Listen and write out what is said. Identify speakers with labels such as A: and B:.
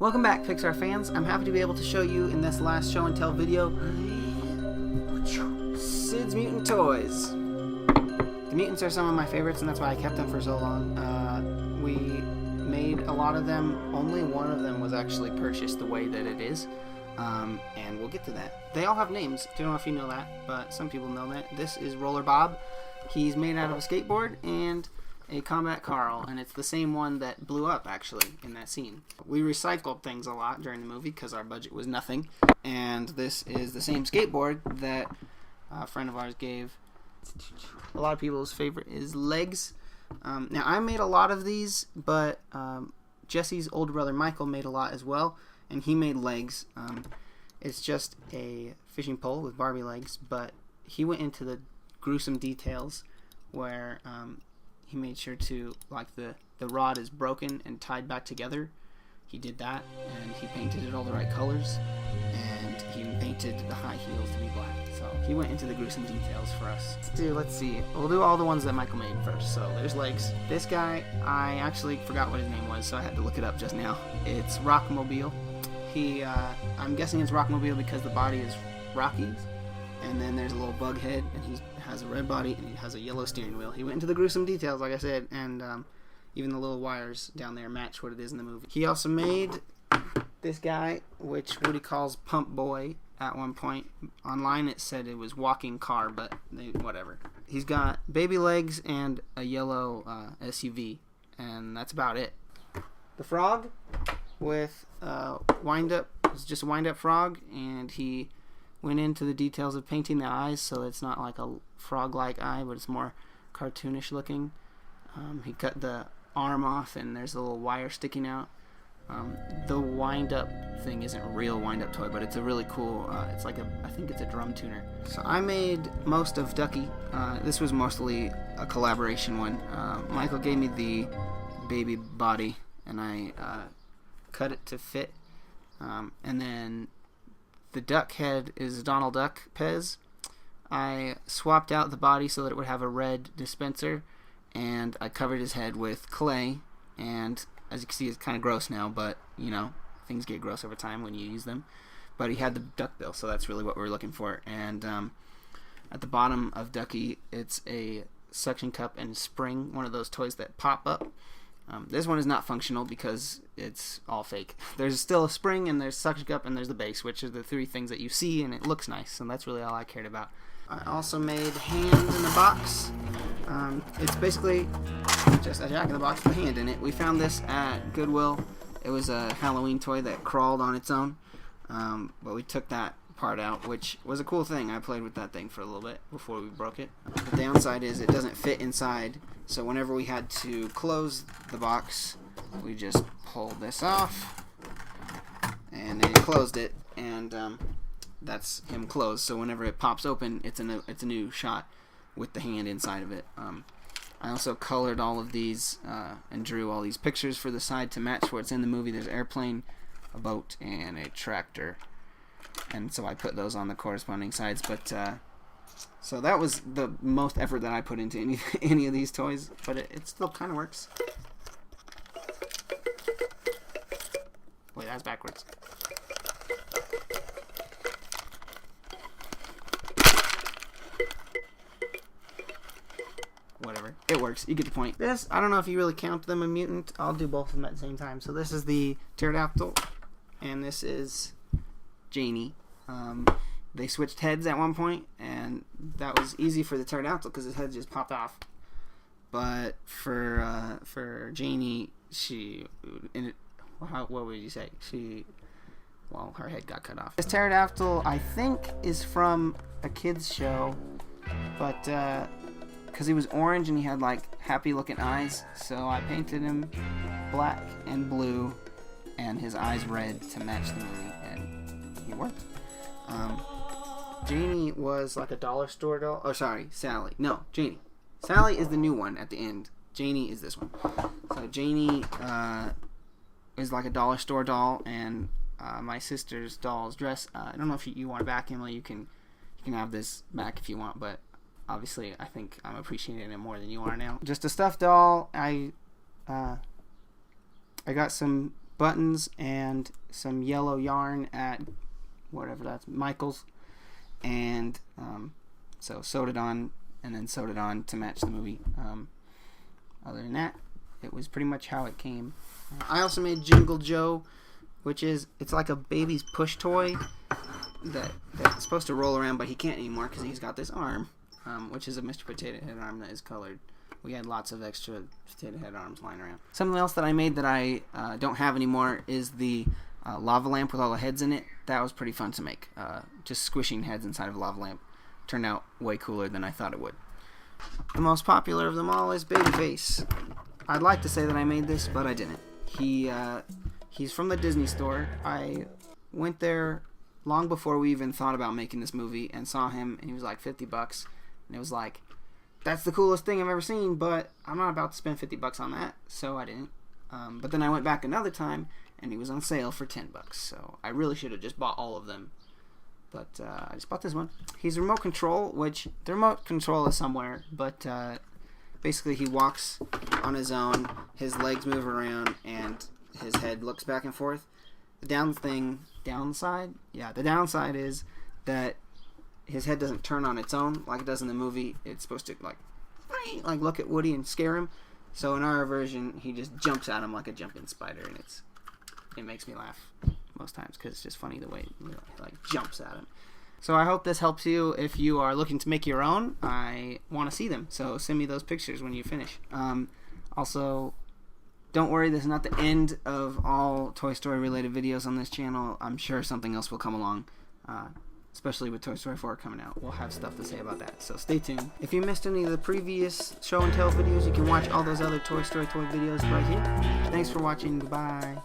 A: Welcome back, Pixar fans. I'm happy to be able to show you in this last show and tell video Sid's Mutant Toys. The mutants are some of my favorites, and that's why I kept them for so long. We made a lot of them. Only one of them was actually purchased the way that it is, and we'll get to that. They all have names. Don't know if you know that, but some people know that. This is Roller Bob. He's made out of a skateboard and a Combat Carl, and it's the same one that blew up, actually, in that scene. We recycled things a lot during the movie because our budget was nothing, and this is the same skateboard that a friend of ours gave. A lot of people's favorite is Legs. Now, I made a lot of these, but Jesse's older brother Michael made a lot as well, and he made Legs. It's just a fishing pole with Barbie legs, but he went into the gruesome details where he made sure to, like, the rod is broken and tied back together. He did that, and he painted it all the right colors, and he painted the high heels to be black. So he went into the gruesome details for us. Let's see. We'll do all the ones that Michael made first. So there's Legs. This guy, I actually forgot what his name was, so I had to look it up just now. It's Rockmobile. I'm guessing it's Rockmobile because the body is Rocky's. And then there's a little bug head, and he has a red body, and he has a yellow steering wheel. He went into the gruesome details, like I said, and even the little wires down there match what it is in the movie. He also made this guy, which Woody calls Pump Boy at one point. Online it said it was Walking Car, but whatever. He's got baby legs and a yellow SUV, and that's about it. The frog with wind-up, it's just a wind-up frog, and he went into the details of painting the eyes so it's not like a frog-like eye, but it's more cartoonish looking. He cut the arm off, and there's a little wire sticking out. The wind-up thing isn't a real wind-up toy, but it's a really cool, it's like I think it's a drum tuner. So I made most of Ducky. This was mostly a collaboration one. Michael gave me the baby body, and I cut it to fit. And then the duck head is Donald Duck Pez. I swapped out the body so that it would have a red dispenser, and I covered his head with clay, and as you can see, it's kind of gross now, but, you know, things get gross over time when you use them. But he had the duck bill, so that's really what we were looking for. And at the bottom of Ducky, it's a suction cup and spring, one of those toys that pop up. This one is not functional because it's all fake. There's still a spring, and there's suction cup, and there's the base, which are the three things that you see, and it looks nice, and that's really all I cared about. I also made hand in the box. It's basically just a jack in the box with a hand in it. We found this at Goodwill. It was a Halloween toy that crawled on its own, but we took that part out, which was a cool thing. I played with that thing for a little bit before we broke it. The downside is it doesn't fit inside, so whenever we had to close the box, we just pulled this off, and then closed it, and that's him closed. So whenever it pops open, it's a new shot with the hand inside of it. I also colored all of these and drew all these pictures for the side to match what's in the movie. There's an airplane, a boat, and a tractor. And so I put those on the corresponding sides. But so that was the most effort that I put into any of these toys. But it still kind of works. Wait, that's backwards. Whatever. It works. You get the point. This, I don't know if you really count them a mutant. I'll do both of them at the same time. So this is the Pterodactyl, and this is Janie. They switched heads at one point, and that was easy for the Pterodactyl because his head just popped off. But for Janie, what would you say? Her head got cut off. This Pterodactyl, I think, is from a kids show, but because he was orange and he had like happy looking eyes, so I painted him black and blue and his eyes red to match the movie, and he worked. Janie was like a dollar store doll. Oh, sorry, Sally. No, Janie. Sally is the new one at the end. Janie is this one. So Janie is like a dollar store doll, and my sister's doll's dress. I don't know if you want to back, Emily. You can have this back if you want, but obviously I think I'm appreciating it more than you are now. Just a stuffed doll. I got some buttons and some yellow yarn at whatever that's, Michael's, and so sewed it on and then sewed it on to match the movie. Other than that, it was pretty much how it came. I also made Jingle Joe, which is, it's like a baby's push toy that's supposed to roll around, but he can't anymore because he's got this arm, which is a Mr. Potato Head arm that is colored. We had lots of extra Potato Head arms lying around. Something else that I made that I don't have anymore is the lava lamp with all the heads in it. That was pretty fun to make. Just squishing heads inside of a lava lamp turned out way cooler than I thought it would. The most popular of them all is Babyface. I'd like to say that I made this, but I didn't. He's from the Disney store. I went there long before we even thought about making this movie and saw him, and he was like $50, and it was like, that's the coolest thing I've ever seen, but I'm not about to spend $50 on that, so I didn't. But then I went back another time, and he was on sale for $10, so I really should have just bought all of them. But I just bought this one. He's remote control, which the remote control is somewhere, but basically he walks on his own, his legs move around, and his head looks back and forth. The downside is that his head doesn't turn on its own like it does in the movie. It's supposed to like look at Woody and scare him. So in our version, he just jumps at him like a jumping spider, and it makes me laugh most times because it's just funny the way it like jumps at him. So I hope this helps you if you are looking to make your own. I want to see them, so send me those pictures when you finish. Also, don't worry, this is not the end of all Toy Story related videos on this channel. I'm sure something else will come along, especially with Toy Story 4 coming out. We'll have stuff to say about that, so stay tuned. If you missed any of the previous show and tell videos, you can watch all those other Toy Story toy videos right here. Thanks for watching. Goodbye.